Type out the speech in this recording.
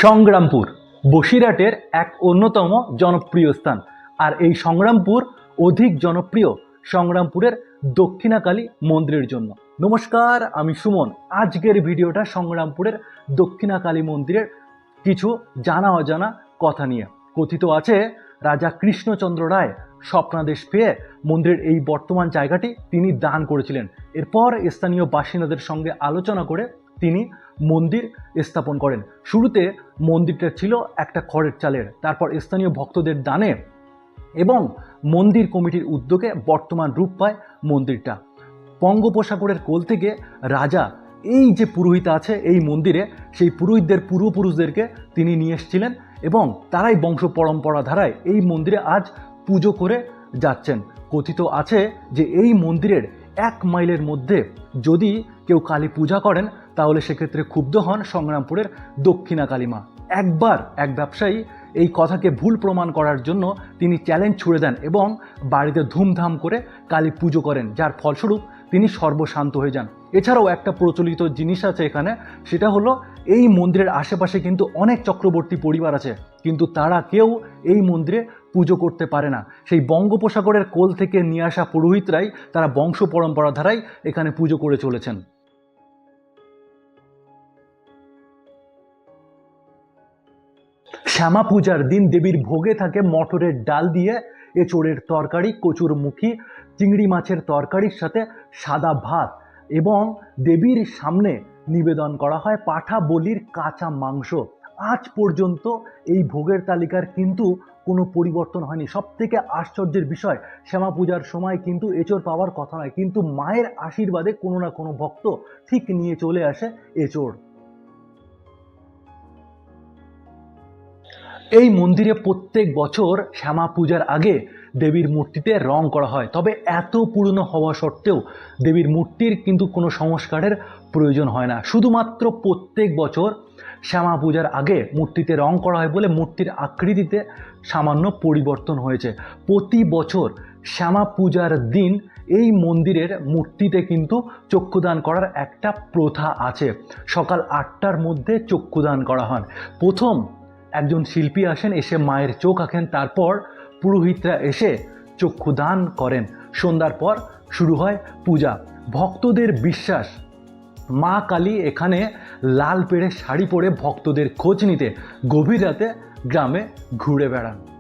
সংগ্রামপুর বসিরহাটের এক অন্যতম জনপ্রিয় স্থান। আর এই সংগ্রামপুর অধিক জনপ্রিয় সংগ্রামপুরের দক্ষিণাকালী মন্দিরের জন্য। নমস্কার, আমি সুমন। আজকের ভিডিওটা সংগ্রামপুরের দক্ষিণাকালী মন্দিরের কিছু জানা অজানা কথা নিয়ে। কথিত আছে রাজা কৃষ্ণচন্দ্র রায় স্বপ্নাদেশ পেয়ে মন্দিরের এই বর্তমান জায়গাটি তিনি দান করেছিলেন। এরপর স্থানীয় বাসিন্দাদের সঙ্গে আলোচনা করে তিনি মন্দির স্থাপন করেন। শুরুতে মন্দিরটা ছিল একটা খড়ের চালের, তারপর স্থানীয় ভক্তদের দানে এবং মন্দির কমিটির উদ্যোগে বর্তমান রূপ পায় মন্দিরটা। বঙ্গোপসাগরের কোল থেকে রাজা এই যে পুরোহিত আছে এই মন্দিরে, সেই পুরোহিতদের পূর্বপুরুষদেরকে তিনি নিয়ে এসেছিলেন এবং তারাই বংশ পরম্পরা ধারায় এই মন্দিরে আজ পুজো করে যাচ্ছেন। কথিত আছে যে এই মন্দিরের 1 মাইলের মধ্যে যদি কেউ কালী পূজা করেন তাহলে সেক্ষেত্রে ক্ষুব্ধ হন সংগ্রামপুরের দক্ষিণা কালী মা। একবার এক ব্যবসায়ী এই কথাকে ভুল প্রমাণ করার জন্য তিনি চ্যালেঞ্জ ছুড়ে দেন এবং বাড়িতে ধুমধাম করে কালী পুজো করেন, যার ফলস্বরূপ তিনি সর্বশান্ত হয়ে যান। এছাড়াও একটা প্রচলিত জিনিস আছে এখানে, সেটা হলো এই মন্দিরের আশেপাশে কিন্তু অনেক চক্রবর্তী পরিবার আছে, কিন্তু তারা কেউ এই মন্দিরে পুজো করতে পারে না। সেই বঙ্গোপসাগরের কোল থেকে নিয়ে আসা পুরোহিতরাই তারা বংশ পরম্পরা ধারায় এখানে পুজো করে চলেছেন। শ্যামা পূজার দিন দেবীর ভোগে থাকে মটরের ডাল দিয়ে এঁচোড়ের তরকারি, কচুরমুখী, চিংড়ি মাছের তরকারির সাথে সাদা ভাত, এবং দেবীর সামনে নিবেদন করা হয় পাঠা বলির কাঁচা মাংস। আজ পর্যন্ত এই ভোগের তালিকার কিন্তু কোনো পরিবর্তন হয়নি। সব থেকে আশ্চর্যের বিষয়, শ্যামা পূজার সময় কিন্তু এঁচোড় পাওয়ার কথা নয়, কিন্তু মায়ের আশীর্বাদে কোনো না কোনো ভক্ত ঠিক নিয়ে চলে আসে এঁচোড়। এই মন্দিরে প্রত্যেক বছর শ্যামা পূজার আগে দেবীর মূর্তিতে রং করা হয়, তবে এত পুরনো হওয়া সত্ত্বেও দেবীর মূর্তির কিন্তু কোনো সংস্কারের প্রয়োজন হয় না। শুধুমাত্র প্রত্যেক বছর শ্যামা পূজার আগে মূর্তিতে রং করা হয় বলে মূর্তির আকৃতিতে সামান্য পরিবর্তন হয়েছে। প্রতি বছর শ্যামা পূজার দিন এই মন্দিরের মূর্তিতে কিন্তু চক্ষুদান করার একটা প্রথা আছে। সকাল 8টার মধ্যে চক্ষুদান করা হয়। প্রথম একজন শিল্পী আসেন, এসে মায়ের চোখ আঁকেন, তারপর পুরোহিতরা এসে চক্ষুদান করেন। সন্ধ্যার পর শুরু হয় পূজা। ভক্তদের বিশ্বাস, মা কালী এখানে লাল পেড়ে শাড়ি পরে ভক্তদের খোঁজ নিতে গভীর রাতে গ্রামে ঘুরে বেড়ান।